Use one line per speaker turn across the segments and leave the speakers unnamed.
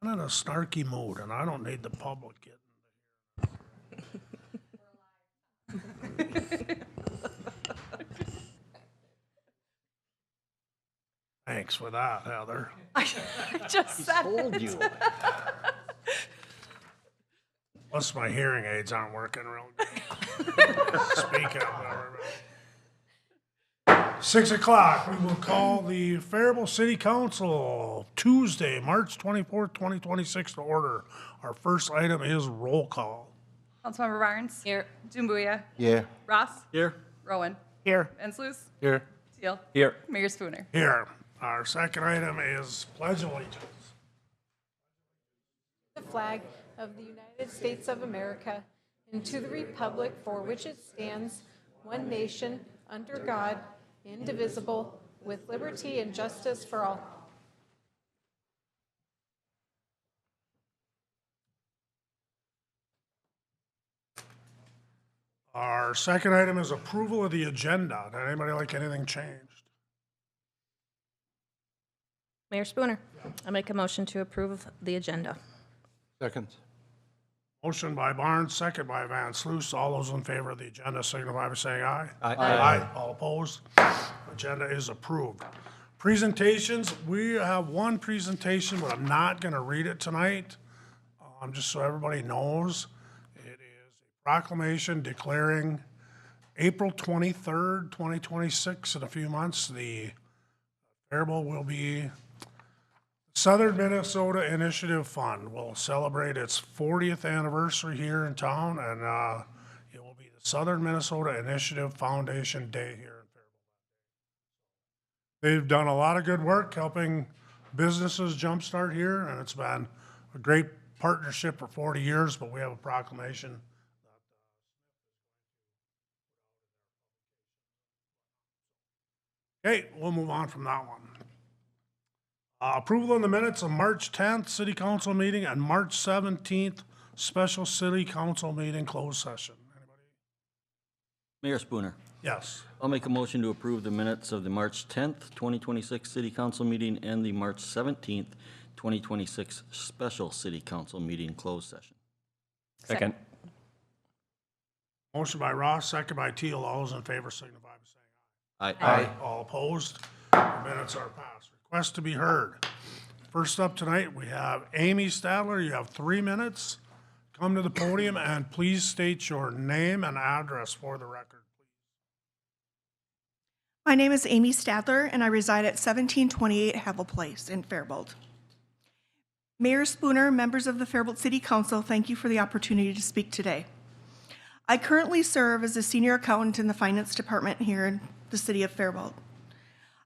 I'm in a snarky mood, and I don't need the public getting. Thanks for that, Heather.
I just said
Told you.
Plus, my hearing aids aren't working real good. Speaking of everybody. 6 o'clock, we will call the Faribault City Council Tuesday, March 24th, 2026 to order. Our first item is roll call.
Councilmember Barnes. Here. Jumbuya.
Yeah.
Ross.
Here.
Rowan.
Here.
Enslus.
Here.
Teal.
Here.
Mayor Spooner.
Here, our second item is pledge allegiance.
The flag of the United States of America and to the republic for which it stands, one nation, under God, indivisible, with liberty and justice for all.
Our second item is approval of the agenda. Did anybody like anything changed?
Mayor Spooner, I make a motion to approve the agenda.
Second.
Motion by Barnes, second by Van Sluis. All those in favor of the agenda signify by saying aye.
Aye.
All opposed? Agenda is approved. Presentations, we have one presentation, but I'm not going to read it tonight. Just so everybody knows, it is a proclamation declaring April 23rd, 2026, in a few months, the Faribault will be Southern Minnesota Initiative Fund will celebrate its 40th anniversary here in town, and it will be the Southern Minnesota Initiative Foundation Day here in Faribault. They've done a lot of good work helping businesses jumpstart here, and it's been a great partnership for 40 years, but we have a proclamation. Okay, we'll move on from that one. Approval in the minutes of March 10th City Council meeting and March 17th special City Council meeting closed session. Anybody?
Mayor Spooner,
Yes.
I'll make a motion to approve the minutes of the March 10th, 2026 City Council meeting and the March 17th, 2026 special City Council meeting closed session.
Second.
Motion by Ross, second by Teal. All those in favor signify by saying
Aye.
aye. All opposed? The minutes are passed. Request to be heard. First up tonight, we have Amy Stadler. You have 3 minutes. Come to the podium and please state your name and address for the record.
My name is Amy Stadler, and I reside at 1728 Havel Place in Faribault. Mayor Spooner, members of the Faribault City Council, thank you for the opportunity to speak today. I currently serve as a senior accountant in the finance department here in the city of Faribault.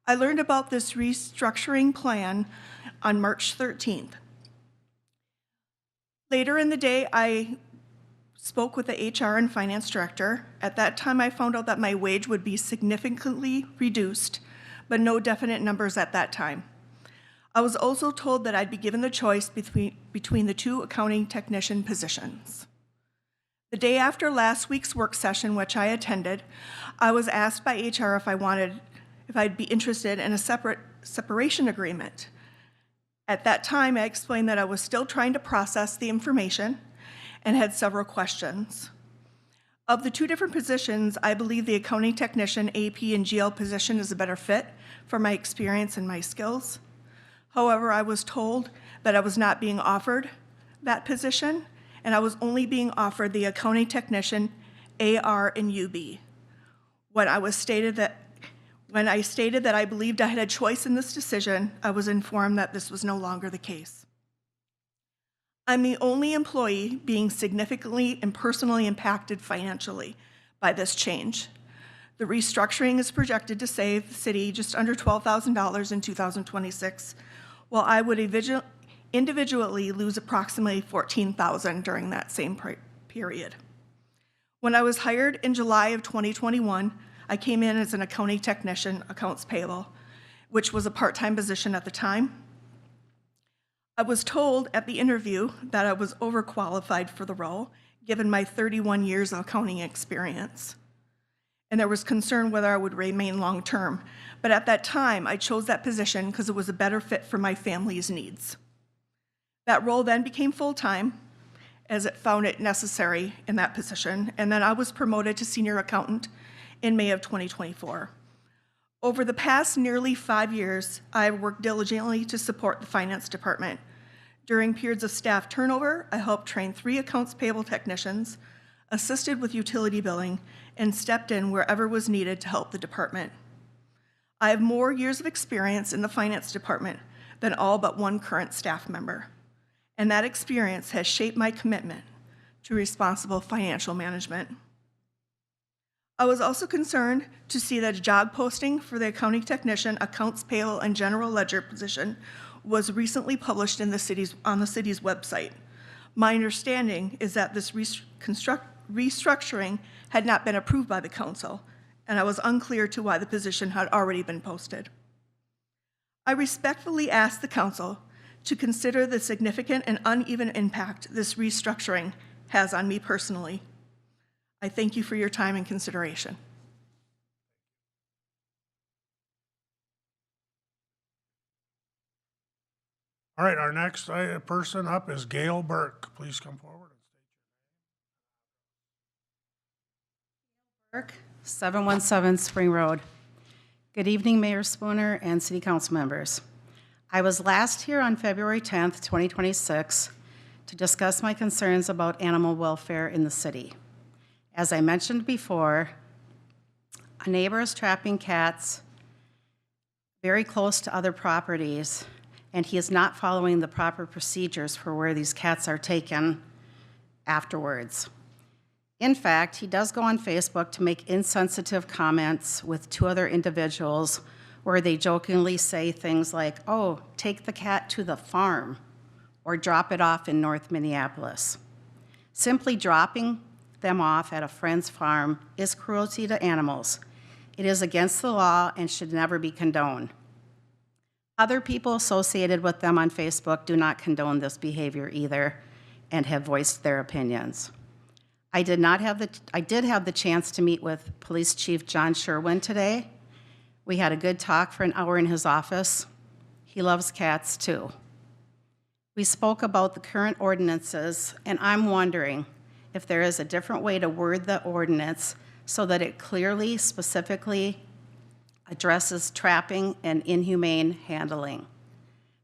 I learned about this restructuring plan on March 13th. Later in the day, I spoke with the HR and finance director. At that time, I found out that my wage would be significantly reduced, but no definite numbers at that time. I was also told that I'd be given the choice between the 2 accounting technician positions. The day after last week's work session, which I attended, I was asked by HR if I'd be interested in a separation agreement. At that time, I explained that I was still trying to process the information and had several questions. Of the 2 different positions, I believe the accounting technician, AP, and GL position is a better fit for my experience and my skills. However, I was told that I was not being offered that position, and I was only being offered the accounting technician, AR, and UB. When I stated that I believed I had a choice in this decision, I was informed that this was no longer the case. I'm the only employee being significantly and personally impacted financially by this change. The restructuring is projected to save the city just under $12,000 in 2026, while I would individually lose approximately $14,000 during that same period. When I was hired in July of 2021, I came in as an accounting technician, accounts payable, which was a part-time position at the time. I was told at the interview that I was overqualified for the role, given my 31 years of accounting experience. And there was concern whether I would remain long-term. But at that time, I chose that position because it was a better fit for my family's needs. That role then became full-time as it found it necessary in that position, and then I was promoted to senior accountant in May of 2024. Over the past nearly 5 years, I have worked diligently to support the finance department. During periods of staff turnover, I helped train 3 accounts payable technicians, assisted with utility billing, and stepped in wherever was needed to help the department. I have more years of experience in the finance department than all but one current staff member, and that experience has shaped my commitment to responsible financial management. I was also concerned to see that a job posting for the accounting technician, accounts payable, and general ledger position was recently published on the city's website. My understanding is that this restructuring had not been approved by the council, and I was unclear to why the position had already been posted. I respectfully ask the council to consider the significant and uneven impact this restructuring has on me personally. I thank you for your time and consideration.
All right, our next person up is Gail Burke. Please come forward.
Burke, 717 Spring Road. Good evening, Mayor Spooner and City Council members. I was last here on February 10th, 2026 to discuss my concerns about animal welfare in the city. As I mentioned before, a neighbor is trapping cats very close to other properties, and he is not following the proper procedures for where these cats are taken afterwards. In fact, he does go on Facebook to make insensitive comments with 2 other individuals where they jokingly say things like, "Oh, take the cat to the farm," or "drop it off in North Minneapolis." Simply dropping them off at a friend's farm is cruelty to animals. It is against the law and should never be condoned. Other people associated with them on Facebook do not condone this behavior either and have voiced their opinions. I did have the chance to meet with Police Chief John Sherwin today. We had a good talk for an hour in his office. He loves cats too. We spoke about the current ordinances, and I'm wondering if there is a different way to word the ordinance so that it clearly, specifically addresses trapping and inhumane handling.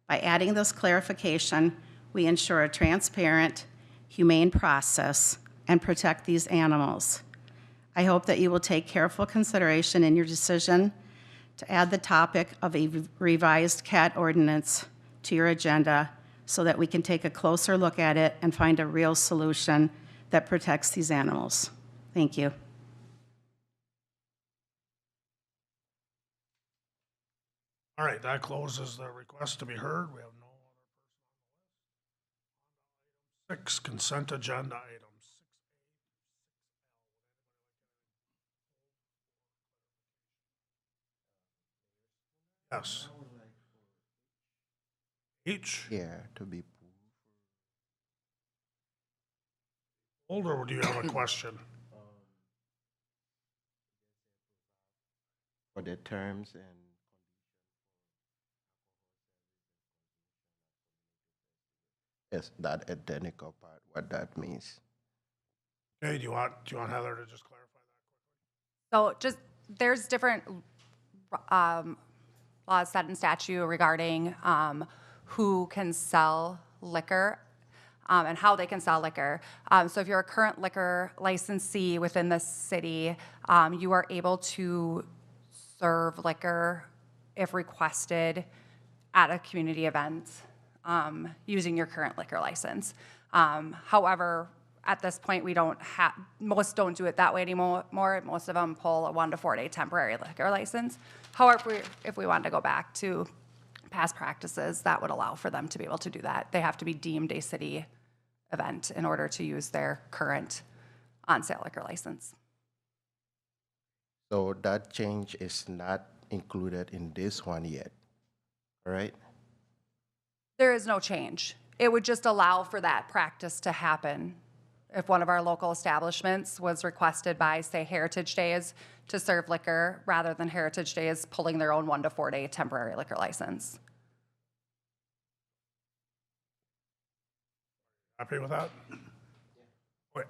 By adding this clarification, we ensure a transparent, humane process and protect these animals. I hope that you will take careful consideration in your decision to add the topic of a revised cat ordinance to your agenda so that we can take a closer look at it and find a real solution that protects these animals. Thank you.
All right, that closes the request to be heard. We have no other person on the list. 6, consent agenda items. Yes. H,
Yeah, to be
pulled, or do you have a question?
for the terms and yes, that identical part, what that means.
Okay, do you want Heather to just clarify that?
So just, there's different laws set in statute regarding who can sell liquor and how they can sell liquor. So if you're a current liquor licensee within the city, you are able to serve liquor if requested at a community event using your current liquor license. However, at this point, most don't do it that way anymore. Most of them pull a 1 to 4 day temporary liquor license. However, if we wanted to go back to past practices, that would allow for them to be able to do that. They have to be deemed a city event in order to use their current on-sale liquor license.
So that change is not included in this one yet, all right?
There is no change. It would just allow for that practice to happen. If one of our local establishments was requested by, say, Heritage Days to serve liquor, rather than Heritage Days pulling their own 1 to 4 day temporary liquor license.
Happy with that? Wait,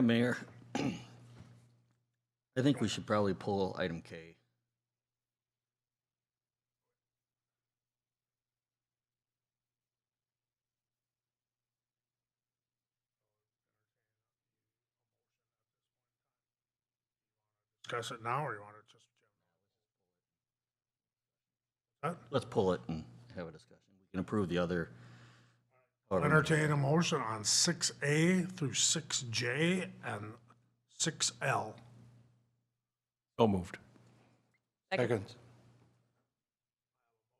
Mayor, I think we should probably pull item K.
discuss it now, or you want to just? Huh?
Let's pull it and have a discussion. We can approve the other.
Entertain a motion on 6A through 6J and 6L.
So moved.
Second.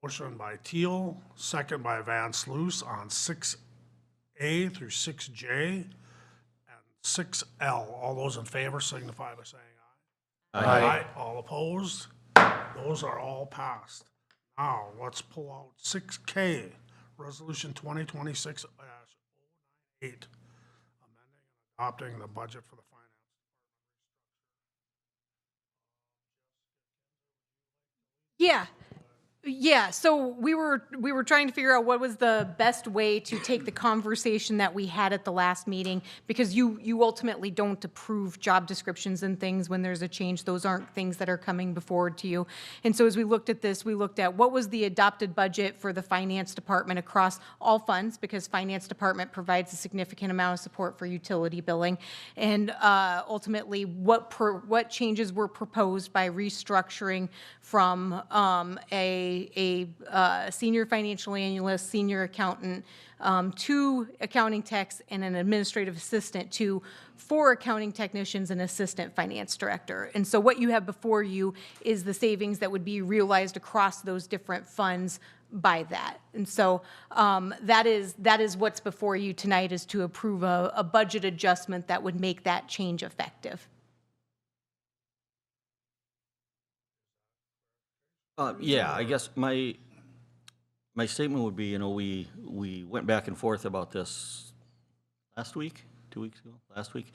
Motion by Teal, second by Van Sluis on 6A through 6J and 6L. All those in favor signify by saying aye. Aye. All opposed? Those are all passed. Now, let's pull out 6K, Resolution 2026-098, amending and adopting the budget for the finance.
Yeah, so we were trying to figure out what was the best way to take the conversation that we had at the last meeting, because you ultimately don't approve job descriptions and things when there's a change. Those aren't things that are coming forward to you. And so as we looked at this, we looked at what was the adopted budget for the finance department across all funds, because finance department provides a significant amount of support for utility billing. And ultimately, what changes were proposed by restructuring from a senior financial analyst, senior accountant, to accounting techs and an administrative assistant, to 4 accounting technicians and assistant finance director. And so what you have before you is the savings that would be realized across those different funds by that. And so that is what's before you tonight, is to approve a budget adjustment that would make that change effective.
Yeah, I guess my statement would be, you know, we went back and forth about this last week, 2 weeks ago, last week.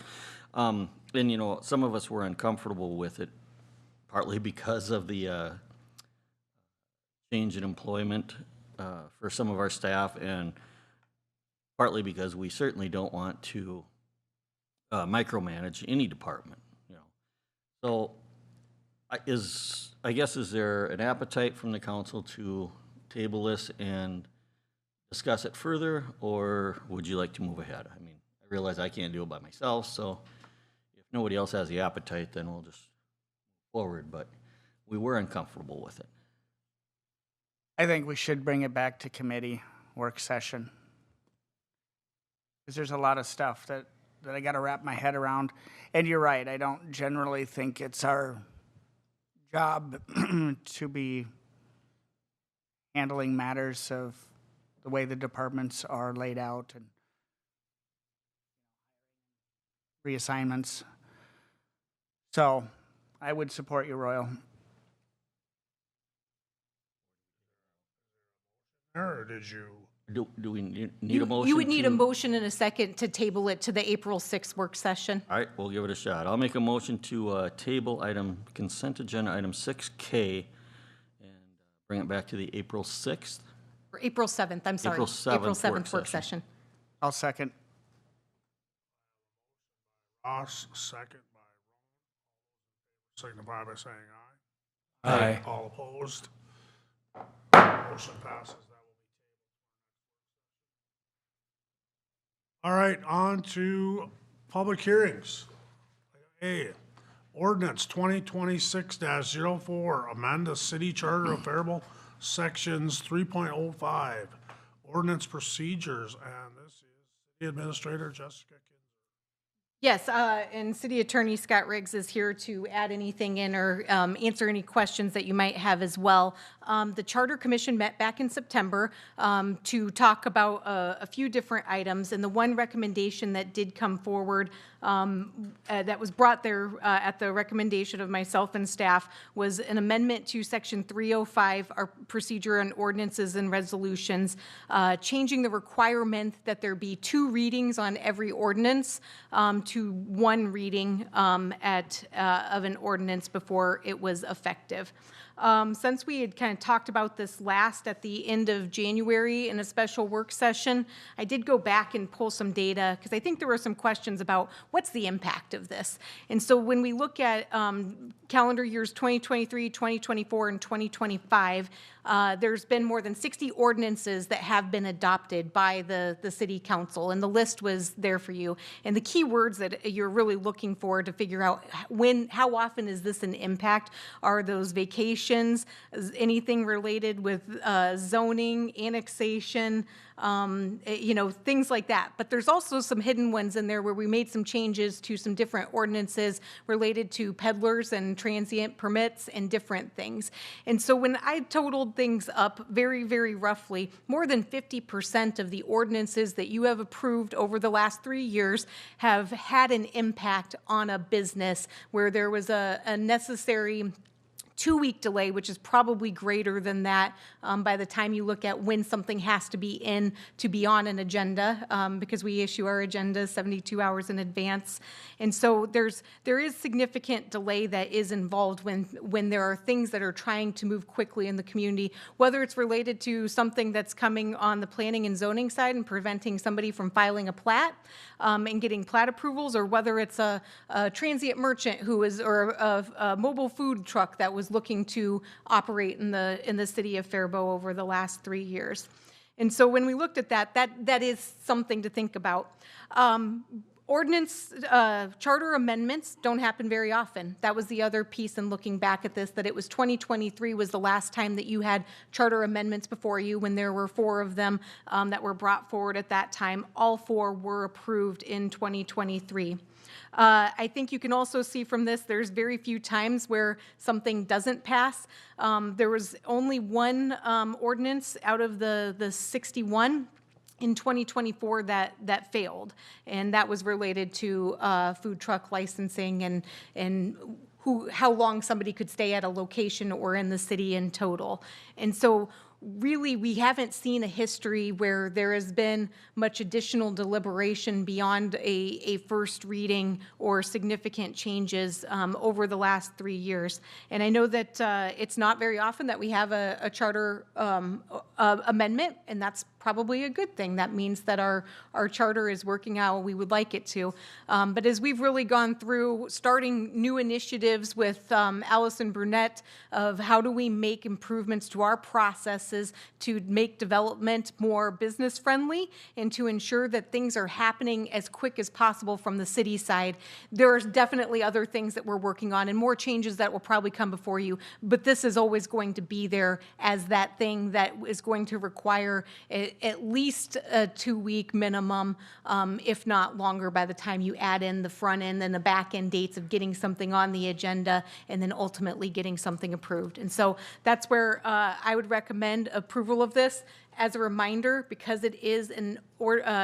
And, you know, some of us were uncomfortable with it, partly because of the change in employment for some of our staff, and partly because we certainly don't want to micromanage any department, you know. So I guess, is there an appetite from the council to table this and discuss it further, or would you like to move ahead? I mean, I realize I can't do it by myself, so if nobody else has the appetite, then we'll just move forward, but we were uncomfortable with it.
I think we should bring it back to committee work session. Because there's a lot of stuff that I got to wrap my head around. And you're right, I don't generally think it's our job to be handling matters of the way the departments are laid out and reassignments. So I would support you, Royal.
Or did you?
Do we need a motion?
You would need a
to-
motion and a second to table it to the April 6th work session.
All right, we'll give it a shot. I'll make a motion to table consent agenda item 6K and bring it back to the April 6th.
Or April 7th, I'm sorry.
April 7th
work session.
I'll second.
Ross, second by Ron. Signify by saying aye.
Aye.
All opposed? Motion passes. That will be tabled. All right, on to public hearings. A, ordinance 2026-04, amend the city charter of Faribault, sections 3.05, ordinance procedures, and this is City Administrator Jessica Kinzer.
Yes, and City Attorney Scott Riggs is here to add anything in or answer any questions that you might have as well. The Charter Commission met back in September to talk about a few different items, and the one recommendation that did come forward that was brought there at the recommendation of myself and staff was an amendment to Section 305, our procedure on ordinances and resolutions, changing the requirement that there be 2 readings on every ordinance to 1 reading of an ordinance before it was effective. Since we had kind of talked about this last at the end of January in a special work session, I did go back and pull some data because I think there were some questions about what's the impact of this. And so when we look at calendar years 2023, 2024, and 2025, there's been more than 60 ordinances that have been adopted by the city council, and the list was there for you. And the key words that you're really looking for to figure out how often is this an impact are those vacations, anything related with zoning, annexation, things like that. But there's also some hidden ones in there where we made some changes to some different ordinances related to peddlers and transient permits and different things. And so when I totaled things up very, very roughly, more than 50% of the ordinances that you have approved over the last 3 years have had an impact on a business where there was a necessary 2-week delay, which is probably greater than that by the time you look at when something has to be on an agenda, because we issue our agenda 72 hours in advance. And so there is significant delay that is involved when there are things that are trying to move quickly in the community, whether it's related to something that's coming on the planning and zoning side and preventing somebody from filing a plat and getting plat approvals, or whether it's a transient merchant or a mobile food truck that was looking to operate in the city of Faribault over the last 3 years. And so when we looked at that is something to think about. Ordinance charter amendments don't happen very often. That was the other piece in looking back at this, that it was 2023 was the last time that you had charter amendments before you, when there were 4 of them that were brought forward at that time. All 4 were approved in 2023. I think you can also see from this, there's very few times where something doesn't pass. There was only one ordinance out of the 61 in 2024 that failed, and that was related to food truck licensing and how long somebody could stay at a location or in the city in total. And so really, we haven't seen a history where there has been much additional deliberation beyond a first reading or significant changes over the last 3 years. And I know that it's not very often that we have a charter amendment, and that's probably a good thing. That means that our charter is working how we would like it to. But as we've really gone through starting new initiatives with Allison Brunette of how do we make improvements to our processes to make development more business friendly and to ensure that things are happening as quick as possible from the city side, there are definitely other things that we're working on and more changes that will probably come before you. But this is always going to be there as that thing that is going to require at least a 2-week minimum, if not longer, by the time you add in the front end and the back end dates of getting something on the agenda and then ultimately getting something approved. And so that's where I would recommend approval of this. As a reminder, because it is an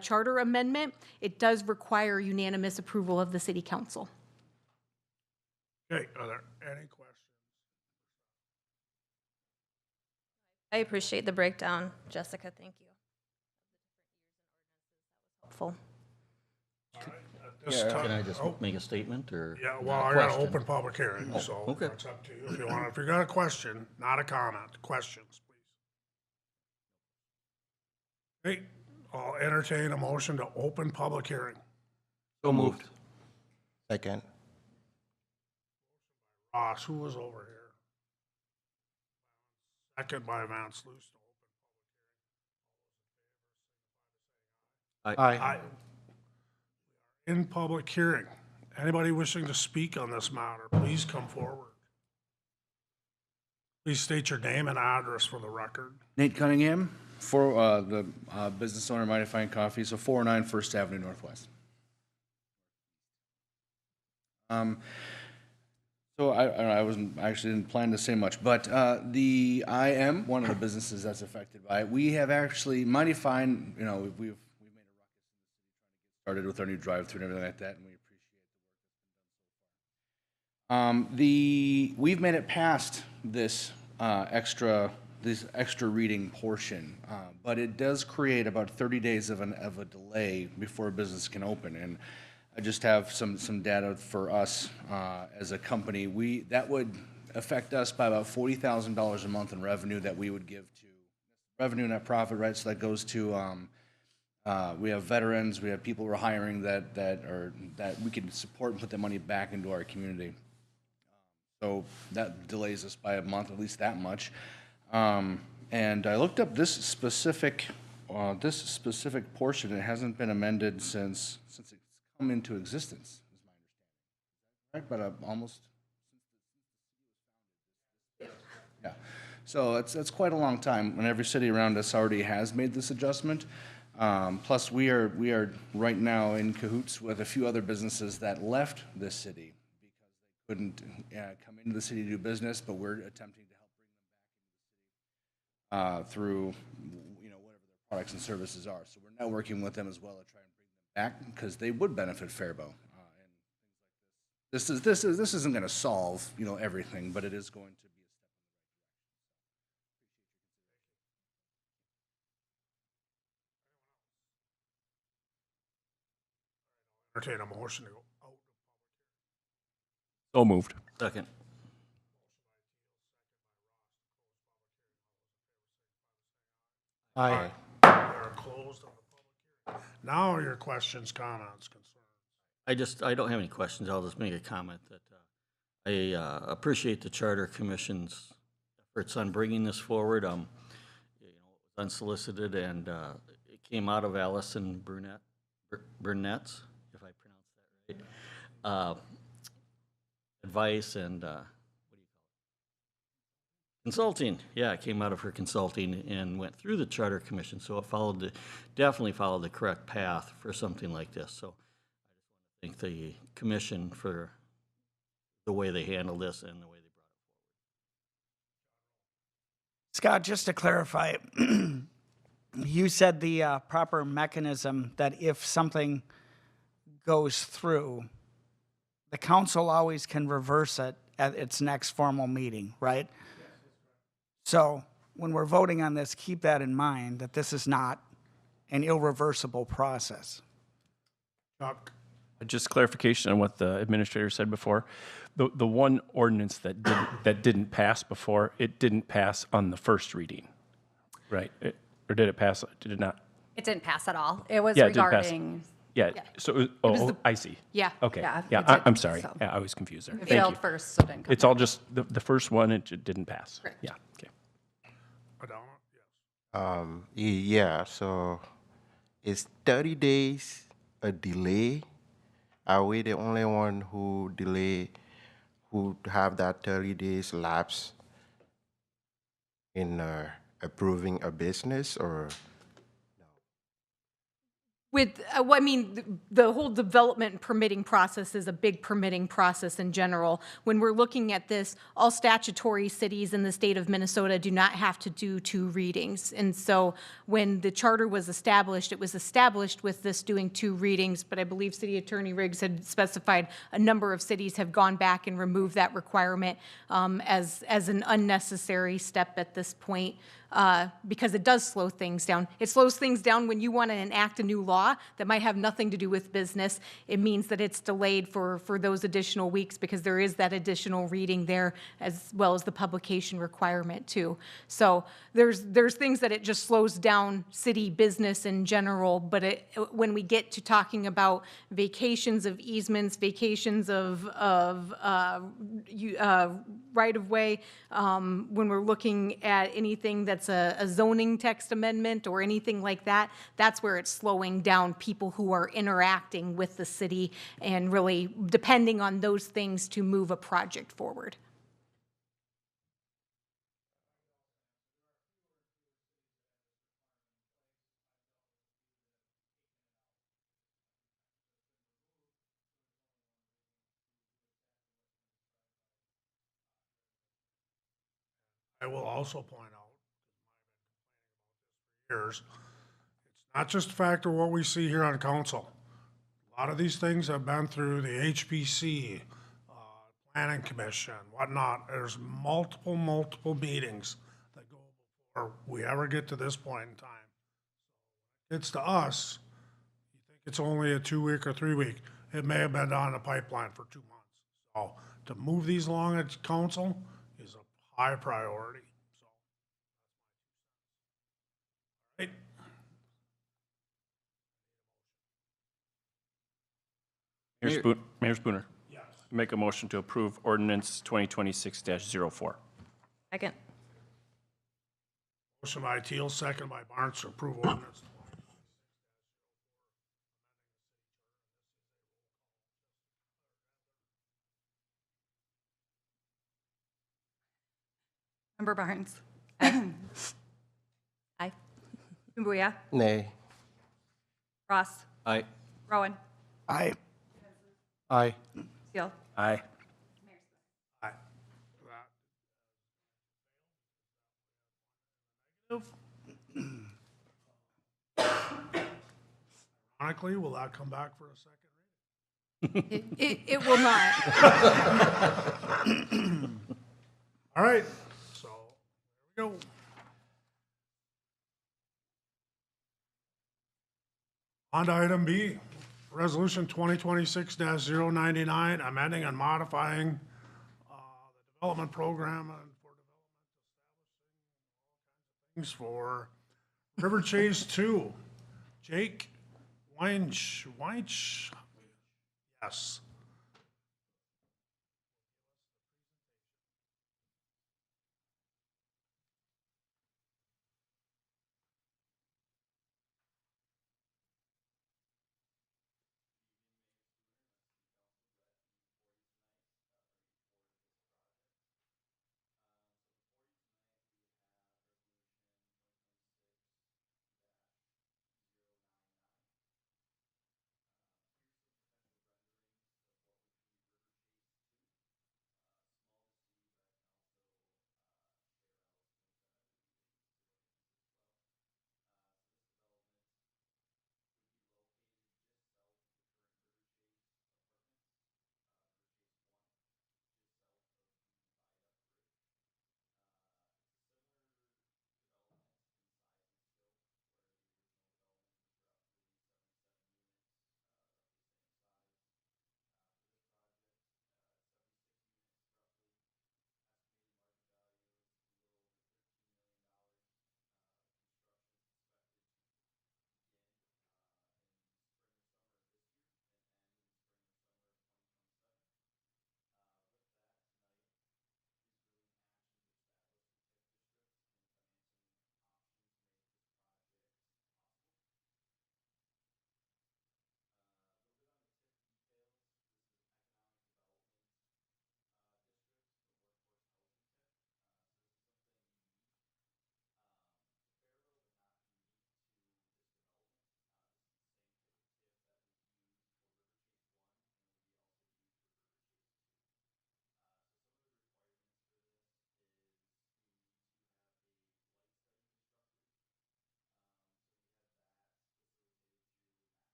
charter amendment, it does require unanimous approval of the city council.
Okay, are there any questions?
I appreciate the breakdown, Jessica. Thank you. Helpful.
This time-
Can I just make a statement or?
Yeah, well,
a
I got an
question?
open public hearing, so
okay.
it's up to you. If you want, if you got a question, not a comment, questions, please. Okay, I'll entertain a motion to open public hearing.
So moved.
Second.
Ross, who was over here? Second by Vance Luce. Aye. In public hearing. Anybody wishing to speak on this matter, please come forward. Please state your name and address for the record.
Nate Cunningham, for the business owner, Mighty Fine Coffee, so 409 First Avenue Northwest. So I actually didn't plan to say much, but I am one of the businesses that's affected by it. We have actually, Mighty Fine, we've made a ruckus started with our new drive-through and everything like that, and we appreciate the work. We've made it past this extra reading portion, but it does create about 30 days of a delay before a business can open. And I just have some data for us as a company. That would affect us by about $40,000 a month in revenue that we would give to revenue net profit, right? So that goes to, we have veterans, we have people we're hiring that we can support and put that money back into our community. So that delays us by a month, at least that much. And I looked up this specific portion. It hasn't been amended since it's come into existence, is my understanding. Right, but almost. Yeah. So that's quite a long time, and every city around us already has made this adjustment. Plus, we are right now in cahoots with a few other businesses that left this city because they couldn't come into the city to do business, but we're attempting to help bring them back through, whatever their products and services are. So we're now working with them as well to try and bring them back because they would benefit Faribault. This isn't going to solve everything, but it is going to be a step
Entertain a motion to go out.
So moved.
Second.
Aye.
We are closed on the public hearing. Now your questions, comments, concerns.
I don't have any questions. I'll just make a comment that I appreciate the Charter Commission's efforts on bringing this forward. It was unsolicited, and it came out of Allison Burnett's, if I pronounced that right, advice and what do you call it? Consulting. Yeah, it came out of her consulting and went through the Charter Commission, so it definitely followed the correct path for something like this. So I just want to thank the commission for the way they handled this and the way they brought it forward.
Scott, just to clarify, you said the proper mechanism that if something goes through, the council always can reverse it at its next formal meeting, right? So when we're voting on this, keep that in mind, that this is not an irreversible process.
Chuck?
Just clarification on what the administrator said before. The one ordinance that didn't pass before, it didn't pass on the first reading, right? Or did it pass? Did it not?
It didn't pass at all. It was
Yeah, it didn't pass.
regarding.
Yeah.
Yeah.
So, I see.
Yeah.
Okay.
Yeah,
Yeah.
it did,
I'm sorry.
so.
Yeah, I was confused there.
It
Thank
failed
you.
first, so it didn't come
It's all just the first one. It didn't pass.
Correct.
Yeah. Okay.
Adama? Yes.
Yeah, so is 30 days a delay? Are we the only one who have that 30 days lapse in approving a business, or?
With, well, I mean, the whole development and permitting process is a big permitting process in general. When we're looking at this, all statutory cities in the state of Minnesota do not have to do 2 readings. And so when the charter was established, it was established with this doing 2 readings, but I believe City Attorney Riggs had specified a number of cities have gone back and removed that requirement as an unnecessary step at this point. Because it does slow things down. It slows things down when you want to enact a new law that might have nothing to do with business. It means that it's delayed for those additional weeks because there is that additional reading there as well as the publication requirement too. So there's things that it just slows down city business in general, but when we get to talking about vacations of easements, vacations of right-of-way, when we're looking at anything that's a zoning text amendment or anything like that, that's where it's slowing down people who are interacting with the city and really depending on those things to move a project forward.
I will also point out, years, it's not just a factor of what we see here on council. A lot of these things have been through the HPC, Planning Commission, whatnot. There's multiple meetings that go before we ever get to this point in time. It's to us, you think it's only a 2-week or 3-week. It may have been down the pipeline for 2 months. So to move these along at council, high priority, so. Right,
Mayor Spooner. Yes. Make a motion to approve ordinance 2026-04.
Second.
motion by Teal, second by Barnes to approve ordinance.
Member Barnes.
Aye.
Mbuya.
Nay.
Ross.
Aye.
Rowan.
Aye.
Aye.
Teal.
Aye.
Aye. Ironically, will that come back for a second reading?
It will not.
All right, so there we go. On to item B, resolution 2026-099, amending and modifying the development program and for development things for River Chase 2. Jake Weinsch, yes.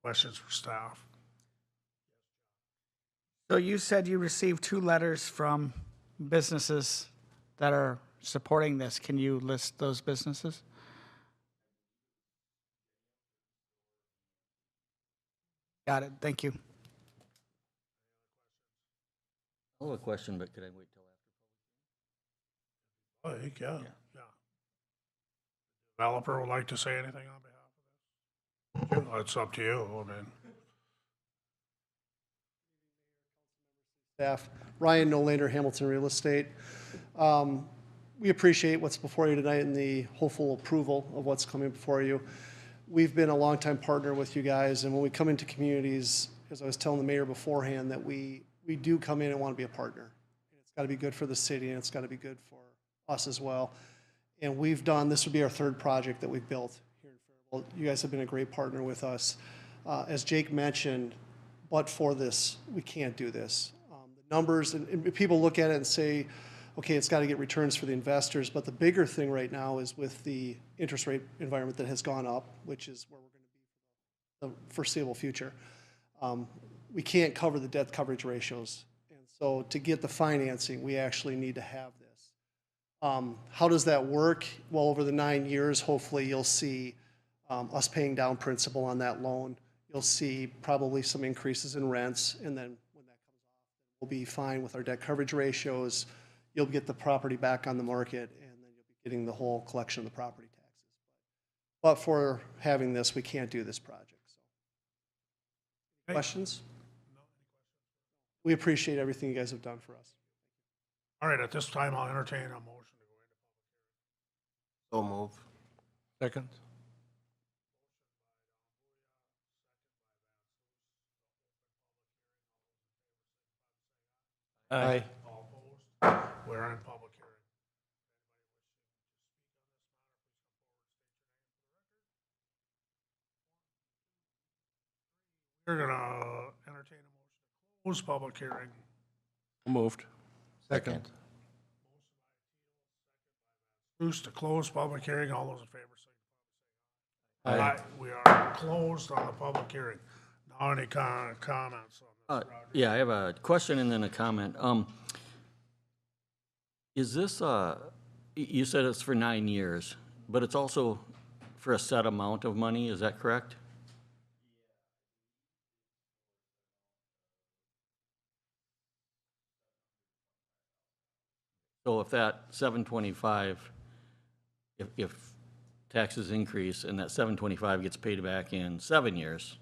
Questions for staff?
So you said you received 2 letters from businesses that are supporting this. Can you list those businesses? Got it. Thank you.
I have a question, but could I wait till after?
Oh, you can, yeah. Developer would like to say anything on behalf of this? It's up to you, I mean.
Staff, Ryan Nolander, Hamilton Real Estate. We appreciate what's before you tonight and the hopeful approval of what's coming before you. We've been a longtime partner with you guys, and when we come into communities, as I was telling the mayor beforehand, that we do come in and want to be a partner. It's got to be good for the city, and it's got to be good for us as well. And this would be our 3rd project that we've built here in Faribault. You guys have been a great partner with us. As Jake mentioned, but for this, we can't do this. The numbers, and people look at it and say, okay, it's got to get returns for the investors, but the bigger thing right now is with the interest rate environment that has gone up, which is where we're going to be for the foreseeable future. We can't cover the debt coverage ratios. And so to get the financing, we actually need to have this. How does that work? Well, over the 9 years, hopefully you'll see us paying down principal on that loan. You'll see probably some increases in rents, and then when that comes off, we'll be fine with our debt coverage ratios. You'll get the property back on the market, and then you'll be getting the whole collection of the property taxes. But for having this, we can't do this project. So, questions? We appreciate everything you guys have done for us.
All right, at this time, I'll entertain a motion to go into public hearing.
So move.
Second.
Aye.
All opposed? We're in public hearing. We're gonna entertain a motion to close public hearing.
Moved.
Second.
Bruce, to close public hearing, all those in favor say
Aye.
aye. We are closed on the public hearing. Now, any comments on this project?
Yeah, I have a question and then a comment. Is this, you said it's for 9 years, but it's also for a set amount of money, is that correct? So if that 725, if taxes increase and that 725 gets paid back in 7 years,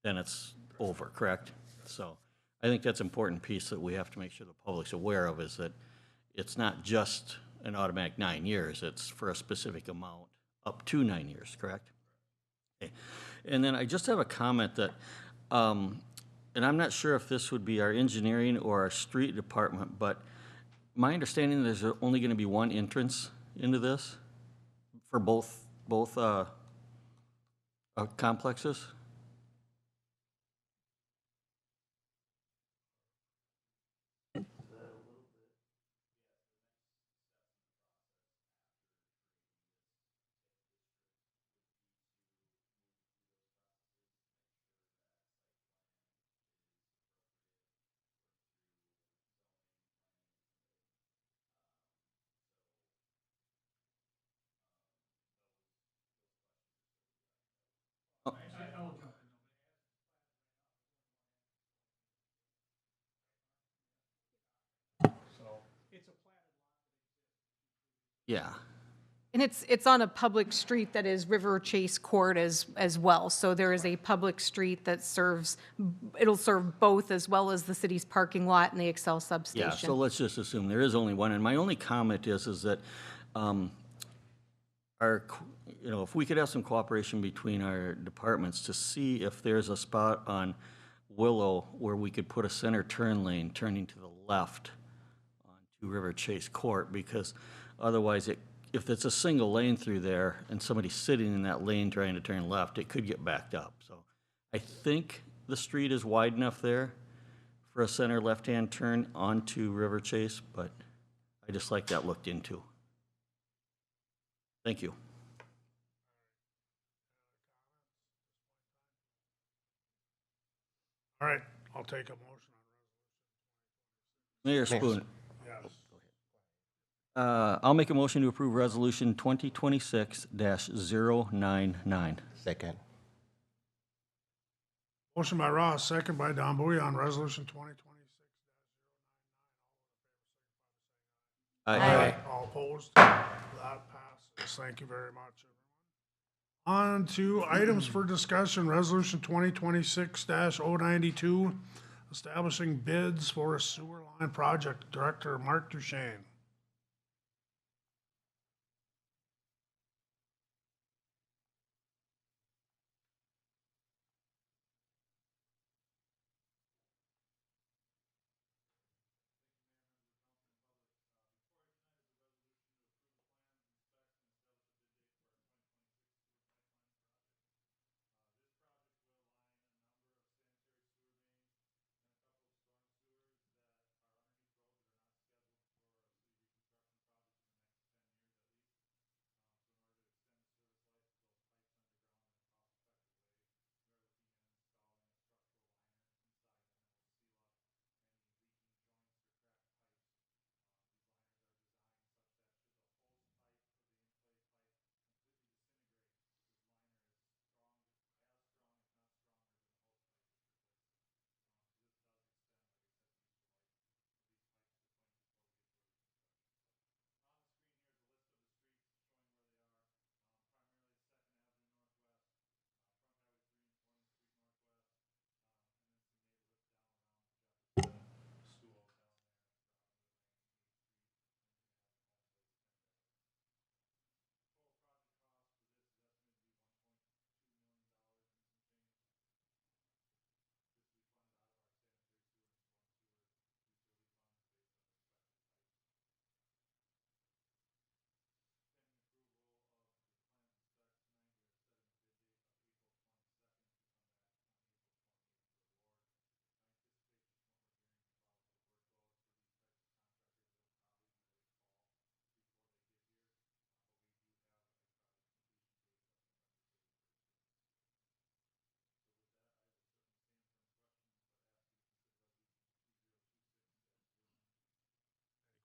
then it's over, correct? So I think that's an important piece that we have to make sure the public's aware of, is that it's not just an automatic 9 years, it's for a specific amount up to 9 years, correct? Okay. And then I just have a comment that, and I'm not sure if this would be our engineering or our street department, but my understanding is there's only going to be one entrance into this for both complexes? Yeah.
And it's on a public street that is River Chase Court as well. So there is a public street that it'll serve both, as well as the city's parking lot and the Excel substation.
Yeah, so let's just assume there is only one, and my only comment is that if we could have some cooperation between our departments to see if there's a spot on Willow where we could put a center turn lane turning to the left onto River Chase Court, because otherwise if it's a single lane through there and somebody's sitting in that lane trying to turn left, it could get backed up. So I think the street is wide enough there for a center left-hand turn onto River Chase, but I just like that looked into. Thank you.
All right, I'll take a motion.
Mayor Spooner.
Yes.
I'll make a motion to approve Resolution 2026-099.
Second.
Motion by Ross, second by Don Buoy on resolution 2026.
Aye.
All opposed? That passes. Thank you very much, everyone. On to items for discussion, resolution 2026-092, establishing bids for a sewer line project. Director Mark Duchesne.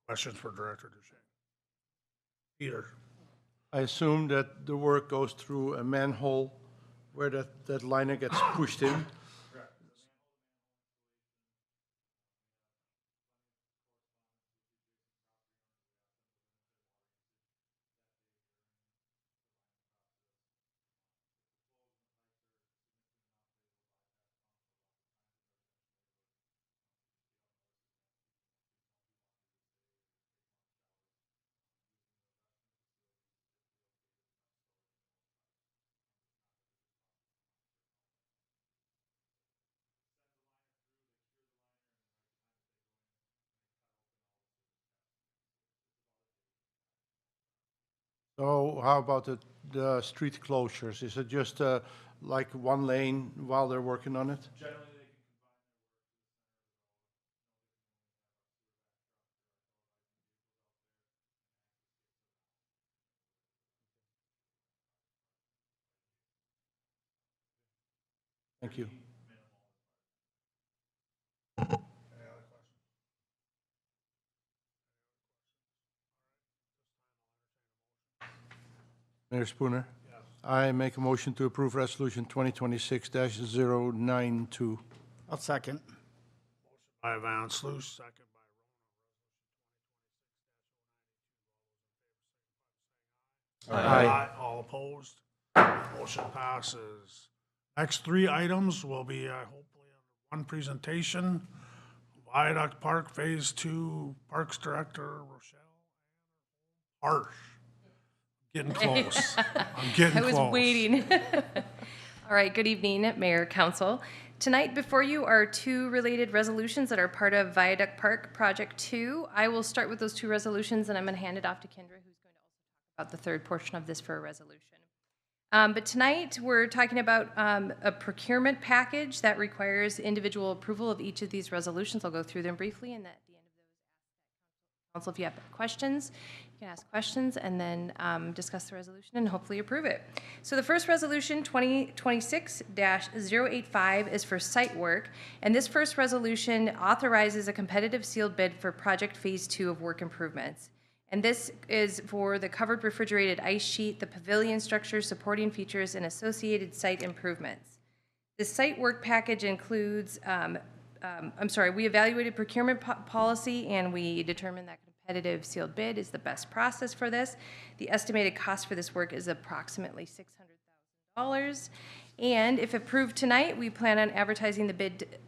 Questions for Director Duchesne? Peter?
I assume that the work goes through a manhole where that liner gets pushed in. So how about the street closures? Is it just like one lane while they're working on it? Thank you. Mayor Spooner? Yes. I make a motion to approve Resolution 2026-092.
I'll second.
By Van Sluis, second by Rona.
Aye.
All opposed? Motion passes. Next three items will be hopefully under one presentation. Viaduct Park Phase 2, Parks Director Rochelle Harsh. Getting close. I'm getting close.
I was waiting. All right, good evening, Mayor, Council. Tonight before you are two related resolutions that are part of Viaduct Park Project 2. I will start with those two resolutions and I'm going to hand it off to Kendra, who's going to also talk about the third portion of this for a resolution. But tonight we're talking about a procurement package that requires individual approval of each of these resolutions. I'll go through them briefly and at the end of those Council, if you have questions, you can ask questions and then discuss the resolution and hopefully approve it. So the first resolution, 2026-085, is for site work. And this first resolution authorizes a competitive sealed bid for project phase 2 of work improvements. And this is for the covered refrigerated ice sheet, the pavilion structure, supporting features, and associated site improvements. The site work package includes, we evaluated procurement policy and we determined that competitive sealed bid is the best process for this. The estimated cost for this work is approximately $600,000. And if approved tonight, we plan on advertising the bid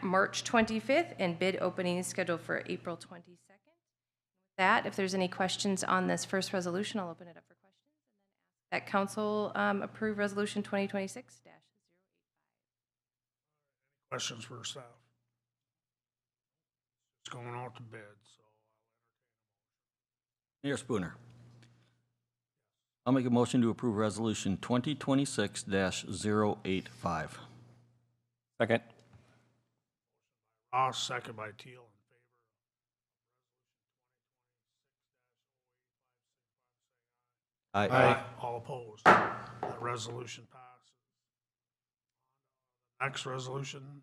March 25th and bid opening is scheduled for April 22nd. With that, if there's any questions on this first resolution, I'll open it up for questions and then ask that council approve resolution 2026-085.
Questions for staff? It's going out to bid, so.
Mayor Spooner. I'll make a motion to approve resolution 2026-085.
Second.
Ross, second by Teal, in favor.
Aye.
All opposed. That resolution passes. Next resolution.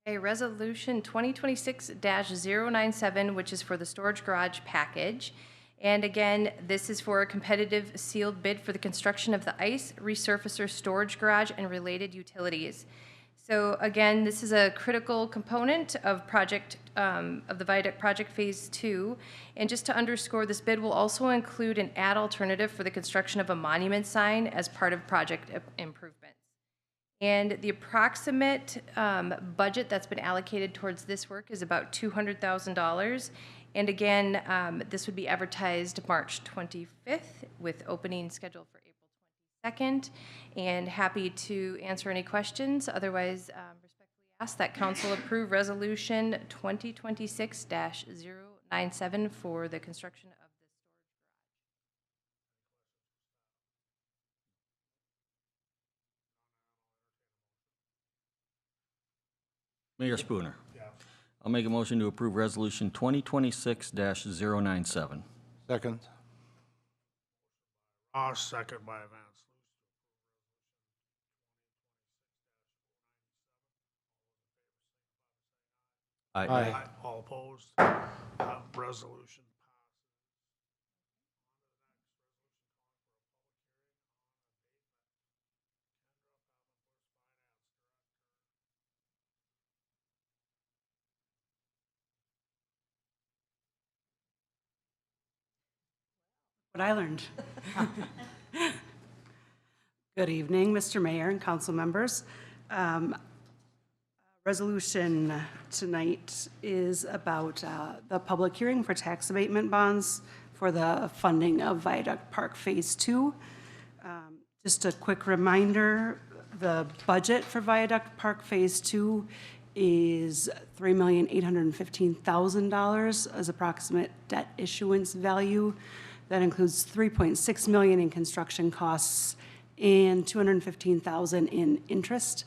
Okay, resolution 2026-097, which is for the storage garage package. And again, this is for a competitive sealed bid for the construction of the ice resurfacer storage garage and related utilities. So again, this is a critical component of the Viaduct project phase 2. And just to underscore, this bid will also include an ad alternative for the construction of a monument sign as part of project improvements. And the approximate budget that's been allocated towards this work is about $200,000. And again, this would be advertised March 25th with opening scheduled for April 22nd. And happy to answer any questions. Otherwise, respectfully ask that council approve resolution 2026-097 for the construction of the
Mayor Spooner. I'll make a motion to approve resolution 2026-097.
Second.
Ross, second by Vance.
Aye.
All opposed. Resolution
What I learned. Good evening, Mr. Mayor and council members. Resolution tonight is about the public hearing for tax abatement bonds for the funding of Viaduct Park Phase 2. Just a quick reminder, the budget for Viaduct Park Phase 2 is $3,815,000 as approximate debt issuance value. That includes $3.6 million in construction costs and $215,000 in interest,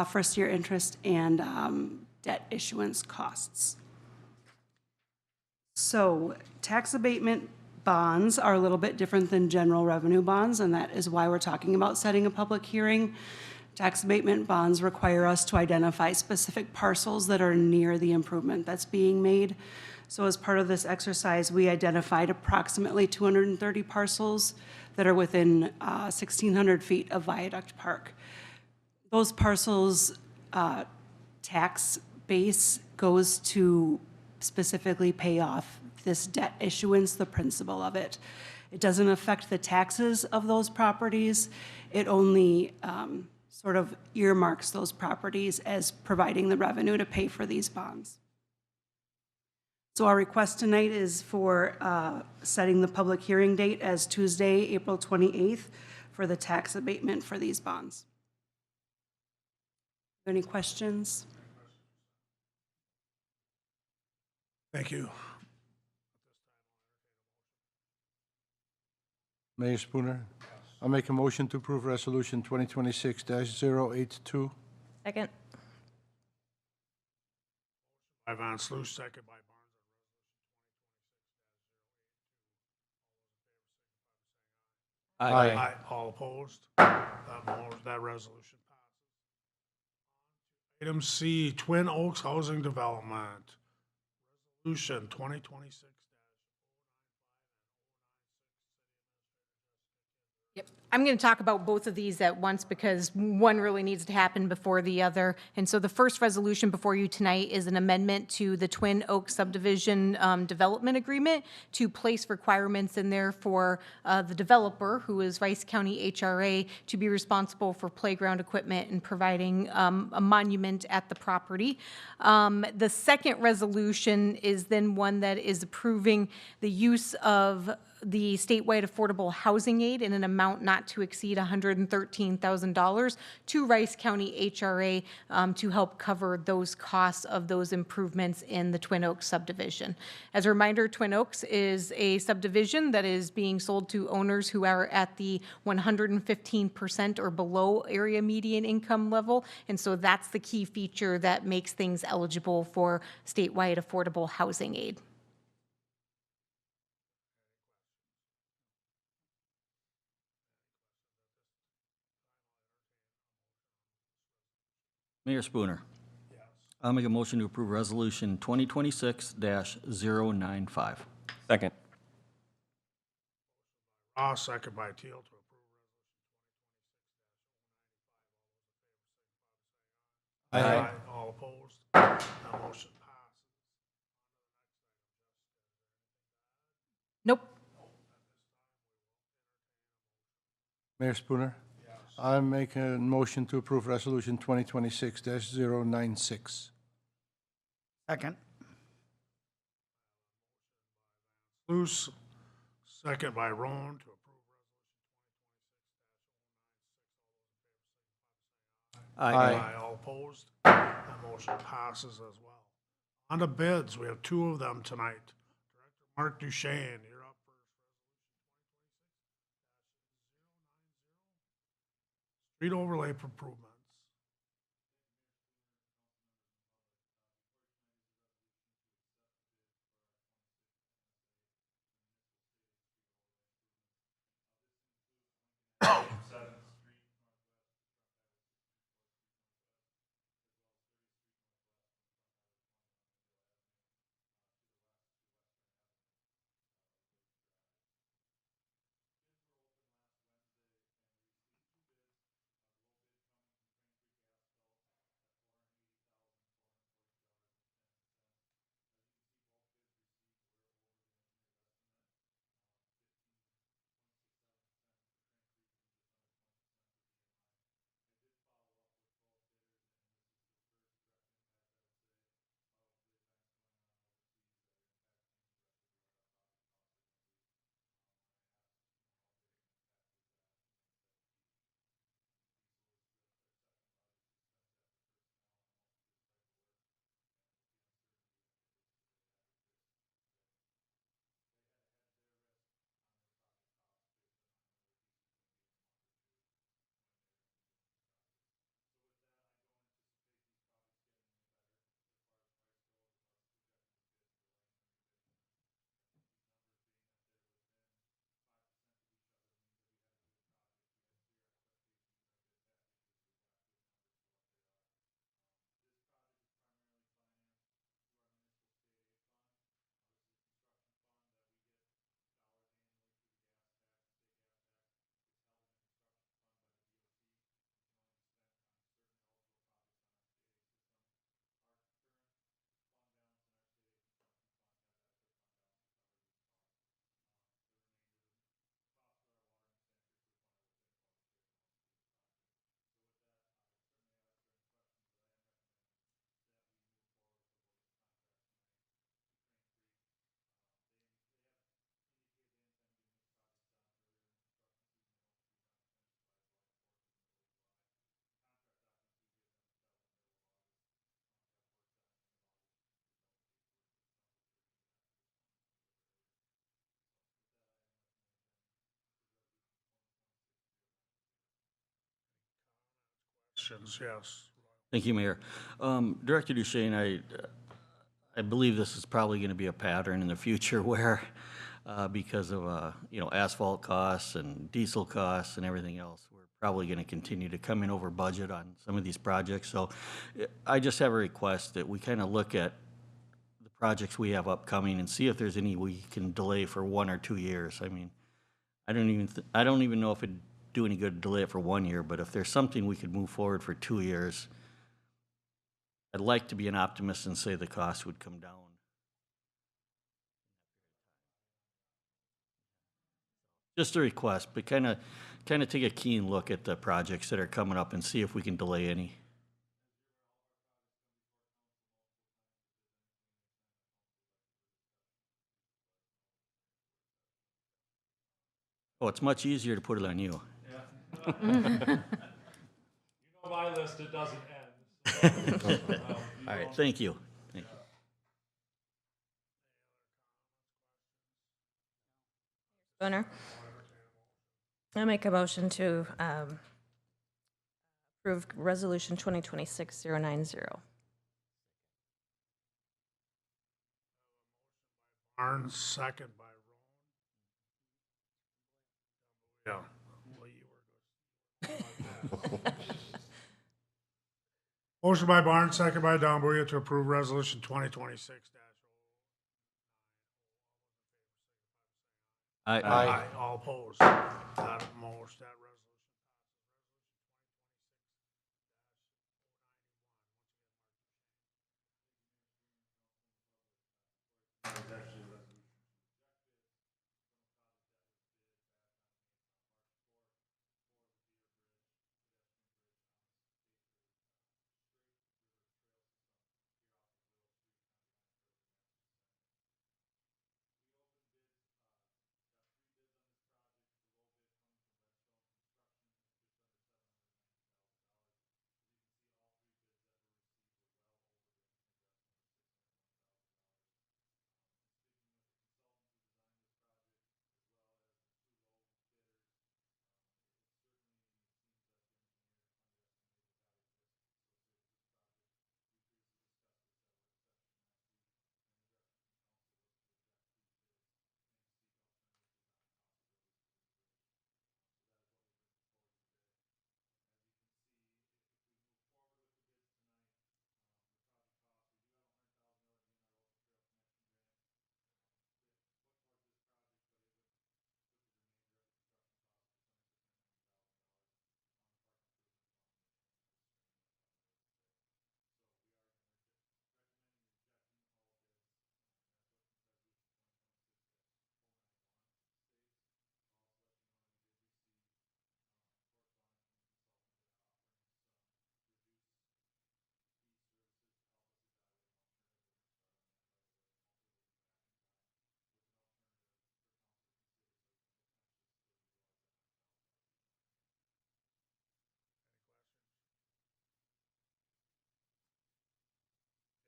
first-year interest and debt issuance costs. So tax abatement bonds are a little bit different than general revenue bonds, and that is why we're talking about setting a public hearing. Tax abatement bonds require us to identify specific parcels that are near the improvement that's being made. So as part of this exercise, we identified approximately 230 parcels that are within 1,600 feet of Viaduct Park. Those parcels' tax base goes to specifically pay off this debt issuance, the principal of it. It doesn't affect the taxes of those properties. It only sort of earmarks those properties as providing the revenue to pay for these bonds. So our request tonight is for setting the public hearing date as Tuesday, April 28th for the tax abatement for these bonds. Are there any questions?
Thank you.
Mayor Spooner. I'll make a motion to approve resolution 2026-082.
Second.
By Van Sloos, second by
Aye.
All opposed? That resolution passes. Item C, Twin Oaks Housing Development. Resolution 2026.
I'm going to talk about both of these at once because one really needs to happen before the other. And so the first resolution before you tonight is an amendment to the Twin Oaks subdivision development agreement to place requirements in there for the developer, who is Rice County HRA, to be responsible for playground equipment and providing a monument at the property. The second resolution is then one that is approving the use of the statewide affordable housing aid in an amount not to exceed $113,000 to Rice County HRA to help cover those costs of those improvements in the Twin Oaks subdivision. As a reminder, Twin Oaks is a subdivision that is being sold to owners who are at the 115% or below area median income level, and so that's the key feature that makes things eligible for statewide affordable housing aid.
Mayor Spooner. I'll make a motion to approve Resolution 2026-095.
Second.
Ross, second by Teal to approve resolution 2026-095. All opposed? That motion passes.
Nope.
Mayor Spooner? I make a motion to approve Resolution 2026-096.
Second.
Luce, second by Roan to approve resolution 2026-096.
Aye.
All opposed? That motion passes as well. On to bids, we have two of them tonight. Director Mark Duchesne, you're up first. Street overlay improvements. Questions, yes.
Thank you, Mayor. Director Duchesne, I believe this is probably going to be a pattern in the future where because of, you know, asphalt costs and diesel costs and everything else. We're probably going to continue to come in over budget on some of these projects. So I just have a request that we kind of look at the projects we have upcoming and see if there's any we can delay for 1 or 2 years. I mean, I don't even know if it'd do any good to delay it for 1 year, but if there's something we could move forward for 2 years, I'd like to be an optimist and say the cost would come down. Just a request, but kind of take a keen look at the projects that are coming up and see if we can delay any. Oh, it's much easier to put it on you.
Yeah. You know my list, it doesn't end. So,
All right, thank you. Thank you.
Spooner? I make a motion to approve Resolution 2026-090.
Barnes, second by Roan. Yeah. Well, you were Motion by Barnes, second by Donbuya to approve resolution 2026-.
Aye.
All opposed. That motion, that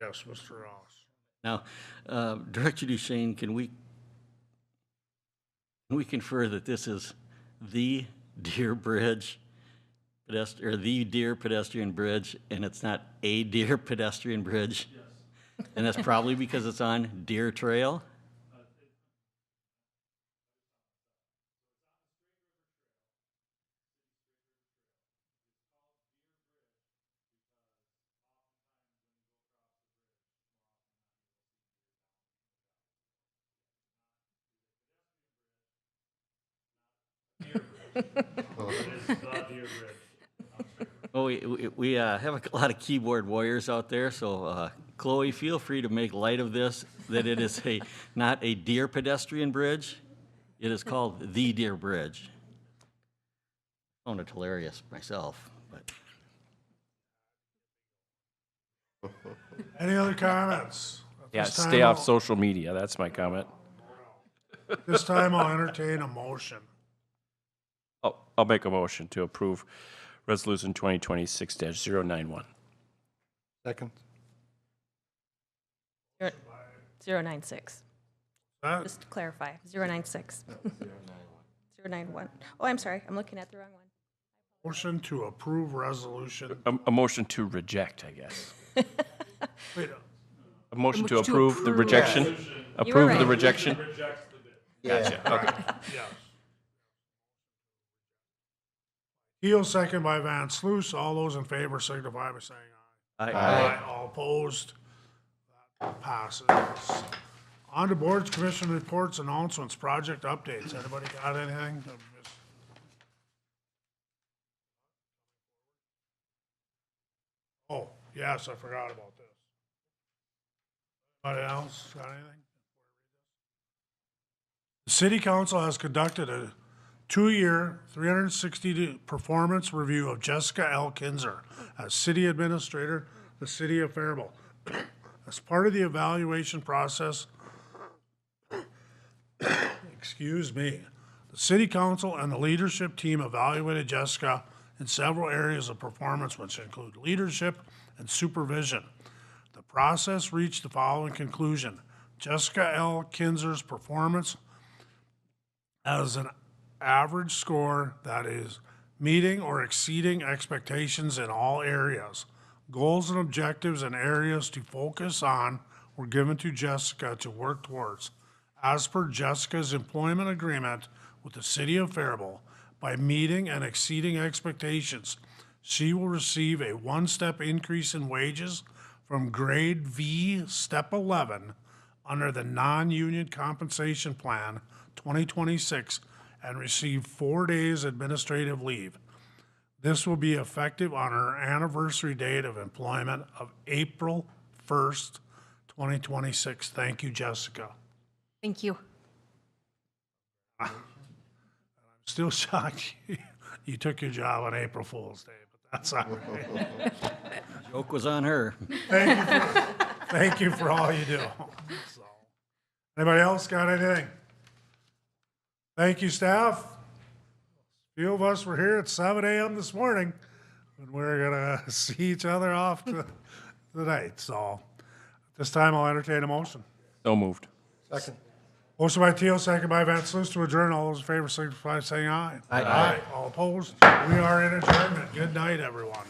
yes, Mr. Ross.
Now, Director Duchesne, can we confer that this is the Deer Bridge or the Deer Pedestrian Bridge, and it's not a Deer Pedestrian Bridge? Yes. And that's probably because it's on Deer Trail? Oh, we have a lot of keyboard warriors out there, so Chloe, feel free to make light of this, that it is not a Deer Pedestrian Bridge. It is called the Deer Bridge. I found it hilarious myself, but.
Any other comments?
Yeah, stay off social media. That's my comment.
This time I'll entertain a motion.
I'll make a motion to approve Resolution 2026-091.
Second.
096. Just to clarify, 096. 091. Oh, I'm sorry, I'm looking at the wrong one.
Motion to approve resolution.
A motion to reject, I guess.
Wait,
A motion to approve the rejection? Approve the rejection? Gotcha, okay.
Yes. Keel, second by Van Sluis. All those in favor signify by saying aye.
Aye.
All opposed? That passes. On to boards, commission reports, announcements, project updates. Anybody got anything? Oh, yes, I forgot about this. Anybody else got anything? The city council has conducted a 2-year, 360 performance review of Jessica L. Kinzer as city administrator, the city of Faribault. As part of the evaluation process, excuse me, the city council and the leadership team evaluated Jessica in several areas of performance, which include leadership and supervision. The process reached the following conclusion. Jessica L. Kinzer's performance has an average score that is meeting or exceeding expectations in all areas. Goals and objectives and areas to focus on were given to Jessica to work towards. As per Jessica's employment agreement with the city of Faribault, by meeting and exceeding expectations, she will receive a 1-step increase in wages from grade V, step 11, under the non-union compensation plan 2026, and receive 4 days administrative leave. This will be effective on her anniversary date of employment of April 1st, 2026. Thank you, Jessica.
Thank you.
I'm still shocked you took your job on April Fool's Day, but that's all right.
Joke was on her.
Thank you for all you do. So, anybody else got anything? Thank you, staff. A few of us were here at 7 a.m. this morning, and we're gonna see each other off tonight. So, at this time, I'll entertain a motion.
So moved.
Second.
Motion by Teal, second by Van Sluis to adjourn. All those in favor signify by saying aye.
Aye.
All opposed? We are in adjournment. Good night, everyone.